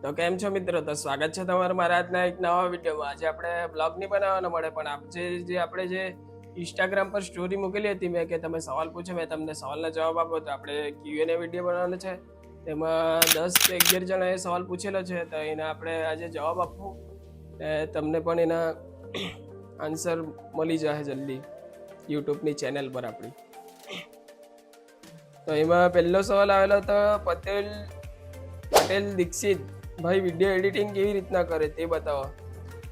તો કેમ છો મિત્રો? તો સ્વાગત છે તમારું મારા આજના એક નવા વિડીયોમાં. આજે આપણે બ્લોગ નહીં બનાવવાનો મળે, પણ આપણે જે ઇન્સ્ટાગ્રામ પર સ્ટોરી મૂકેલી હતી મેં કે તમે સવાલ પૂછો, મેં તમને સવાલના જવાબ આપો. તો આપણે Q&A વિડીયો બનાવવાનો છે. તેમાં 10 કે 11 જણાએ સવાલ પૂછેલો છે, તો એના આપણે આજે જવાબ આપવું. તમને પણ એના આન્સર મળી જશે જલ્દી યુટ્યુબની ચેનલ પર આપણી. તો એમાં પહેલો સવાલ આવેલો હતો પટેલ દીક્ષિત, ભાઈ વિડીયો એડિટિંગ કેવી રીતના કરે તે બતાવો.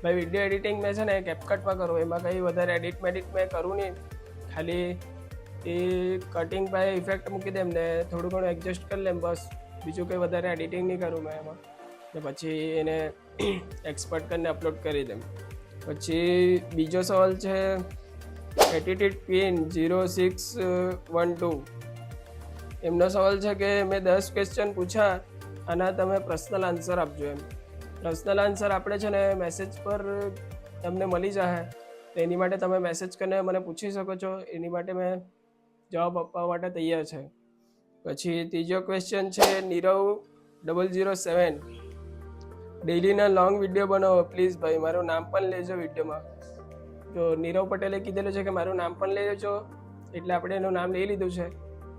ભાઈ વિડીયો એડિટિંગ મેં છે ને કેપકટમાં કરું, એમાં કંઈ વધારે એડિટ મેં કરું નહીં. ખાલી એ કટિંગ પાસે ઇફેક્ટ મૂકી દેમ ને થોડું ઘણું એડજસ્ટ કરી લેમ, બસ. બીજું કંઈ વધારે એડિટિંગ નહીં કરું મેં એમાં. ને પછી એને એક્સપોર્ટ કરીને અપલોડ કરી દેમ. પછી બીજો સવાલ છે એટીટ્યુડ ક્વીન 0612. એમનો સવાલ છે કે મેં 10 ક્વેશ્ચન પૂછ્યા, આના તમે પર્સનલ આન્સર આપજો એમ. પર્સનલ આન્સર આપણે છે ને મેસેજ પર તમને મળી જશે, તો એની માટે તમે મેસેજ કરીને મને પૂછી શકો છો. એની માટે મેં જવાબ આપવા માટે તૈયાર છે. પછી ત્રીજો ક્વેશ્ચન છે નીરવ 007, ડેઈલીના લોંગ વિડીયો બનાવો પ્લીઝ ભાઈ, મારું નામ પણ લેજો વિડીયોમાં. તો નીરવ પટેલે કીધેલું છે કે મારું નામ પણ લઈ લેજો, એટલે આપણે એનું નામ લઈ લીધું છે.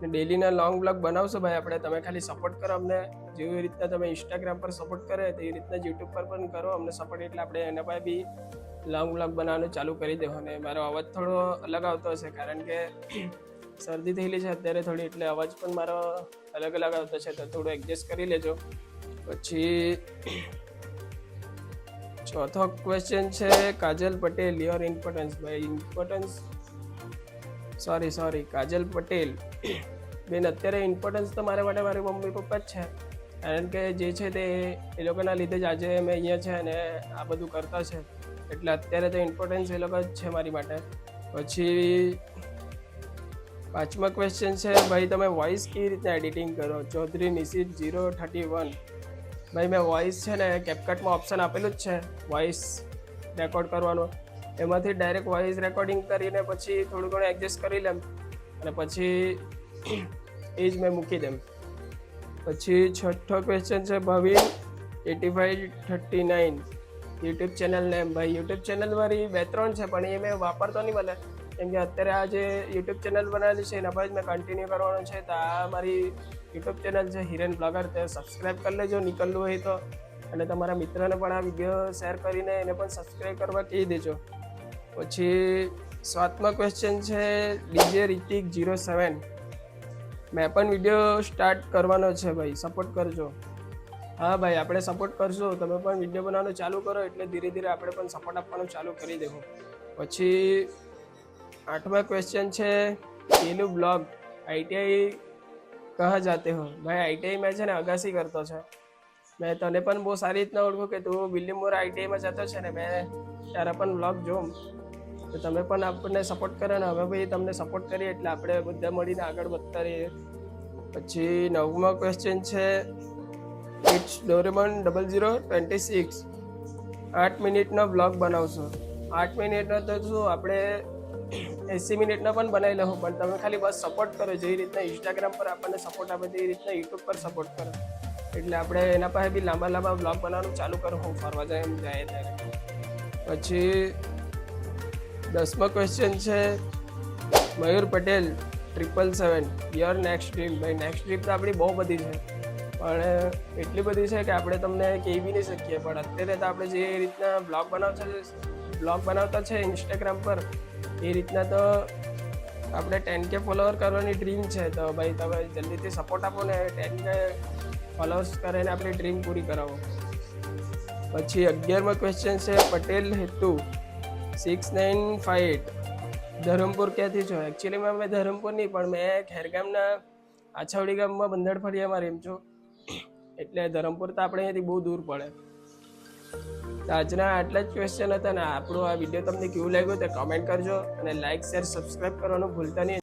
ડેઈલીના લોંગ બ્લોગ બનાવશો ભાઈ આપણે. તમે ખાલી સપોર્ટ કરો અમને, જેવી રીતના તમે ઇન્સ્ટાગ્રામ પર સપોર્ટ કરે તેવી રીતના યુટ્યુબ પર પણ કરો અમને સપોર્ટ, એટલે આપણે એના પાસે બી લોંગ બ્લોગ બનાવવાનું ચાલુ કરી દેવો. અને મારો અવાજ થોડો અલગ આવતો હશે, કારણ કે શરદી થયેલી છે અત્યારે થોડી, એટલે અવાજ પણ મારો અલગ આવતો છે, તો થોડું એડજસ્ટ કરી લેજો. પછી ચોથો ક્વેશ્ચન છે કાજલ પટેલ, યોર ઇમ્પોર્ટન્સ. ભાઈ ઇમ્પોર્ટન્સ સોરી કાજલ પટેલ બેન, અત્યારે ઇમ્પોર્ટન્સ તો મારા માટે મારી મમ્મી પપ્પા જ છે, કારણ કે જે છે તે એ લોકોના લીધે જ આજે અમે અહીંયા છે અને આ બધું કરતા છે, એટલે અત્યારે તો ઇમ્પોર્ટન્સ એ લોકો જ છે મારી માટે. પછી પાંચમા ક્વેશ્ચન છે ભાઈ તમે વોઇસ કેવી રીતના એડિટિંગ કરો. ચૌધરી નિશિત 031, ભાઈ મેં વોઇસ છે ને કેપકટમાં ઓપ્શન આપેલું જ છે વોઇસ રેકોર્ડ કરવાનું, એમાંથી ડાયરેક્ટ વોઇસ રેકોર્ડિંગ કરીને પછી થોડું ઘણું એડજસ્ટ કરી લેમ અને પછી એ જ મેં મૂકી દેમ. પછી છઠ્ઠો ક્વેશ્ચન છે ભાવિન 8539, યુટ્યુબ ચેનલ નેમ. ભાઈ યુટ્યુબ ચેનલ મારી 2-3 છે, પણ એ મેં વાપરતો નહીં મળે, કેમ કે અત્યારે આ જે યુટ્યુબ ચેનલ બનાવેલી છે એના પર જ મેં કન્ટિન્યુ કરવાનું છે. તો આ મારી યુટ્યુબ ચેનલ છે હિરેન બ્લોગર, તે સબસ્ક્રાઈબ કરી લેજો નીકળવું હોય તો, અને તમારા મિત્રને પણ આ વિડીયો શેર કરીને એને પણ સબસ્ક્રાઈબ કરવા કહી દેજો. પછી 7મો ક્વેશ્ચન છે DJ રિતિક 07, મેં પણ વિડીયો સ્ટાર્ટ કરવાનો છે ભાઈ, સપોર્ટ કરજો. હા ભાઈ આપણે સપોર્ટ કરશું, તમે પણ વિડીયો બનાવવાનું ચાલુ કરો એટલે ધીરે ધીરે આપણે પણ સપોર્ટ આપવાનું ચાલુ કરી દેવું. પછી 8મા ક્વેશ્ચન છે પેલું બ્લોગ ITI કહા જાતે હો. ભાઈ ITI મેં છે ને અગાસી કરતો છે, મેં તને પણ બહુ સારી રીતના ઓળખું કે તું બિલ્લીમોર ITIમાં જતો છે ને, મેં તારા પણ બ્લોગ જોઉં, તો તમે પણ આપણને સપોર્ટ કરો ને હવે ભાઈ તમને સપોર્ટ કરીએ એટલે આપણે બધા મળીને આગળ વધતા રહીએ. પછી 9મો ક્વેશ્ચન છે ઇટ્સ ડોરેમોન 0026, 8 મિનિટનો બ્લોગ બનાવશો. 8 મિનિટનો તો શું આપણે 80 મિનિટનો પણ બનાવી લઉં, પણ તમે ખાલી બસ સપોર્ટ કરો, જેવી રીતના ઇન્સ્ટાગ્રામ પર આપણને સપોર્ટ આપે તેવી રીતના યુટ્યુબ પર સપોર્ટ કરો, એટલે આપણે એના પાસે બી લાંબા બ્લોગ બનાવવાનું ચાલુ કરો, હું ફરવા જાય એમ જાય ત્યારે. પછી 10મો ક્વેશ્ચન છે મયુર પટેલ 777, યોર નેક્સ્ટ ડ્રીમ. ભાઈ નેક્સ્ટ ડ્રીમ તો આપણી બહુ બધી છે, પણ એટલી બધી છે કે આપણે તમને કહી બી નહીં શકીએ. પણ અત્યારે તો આપણે જે રીતના બ્લોગ બનાવતા છે ઇન્સ્ટાગ્રામ પર, એ રીતના તો આપણે 10K ફોલોવર કરવાની ડ્રીમ છે. તો ભાઈ તમે જલ્દીથી સપોર્ટ આપો ને 10K ફોલોવર્સ કરીને આપણી ડ્રીમ પૂરી કરાવો. પછી 11મો ક્વેશ્ચન છે પટેલ હેતુ 6958, ધરમપુર ક્યાંથી છો. એકચ્યુઅલીમાં મેં ધરમપુર નહીં, પણ મેં ખેરગામના આછાવડી ગામમાં બંધડ ફળિયામાં રેમ છું, એટલે ધરમપુર તો આપણે અહીંયાથી બહુ દૂર પડે. તો આજના આટલા જ ક્વેશ્ચન હતા ને આપણું આ વિડીયો તમને કેવું લાગ્યું તે કમેન્ટ કરજો, અને લાઇક શેર સબસ્ક્રાઈબ કરવાનું ભૂલતા નહીં.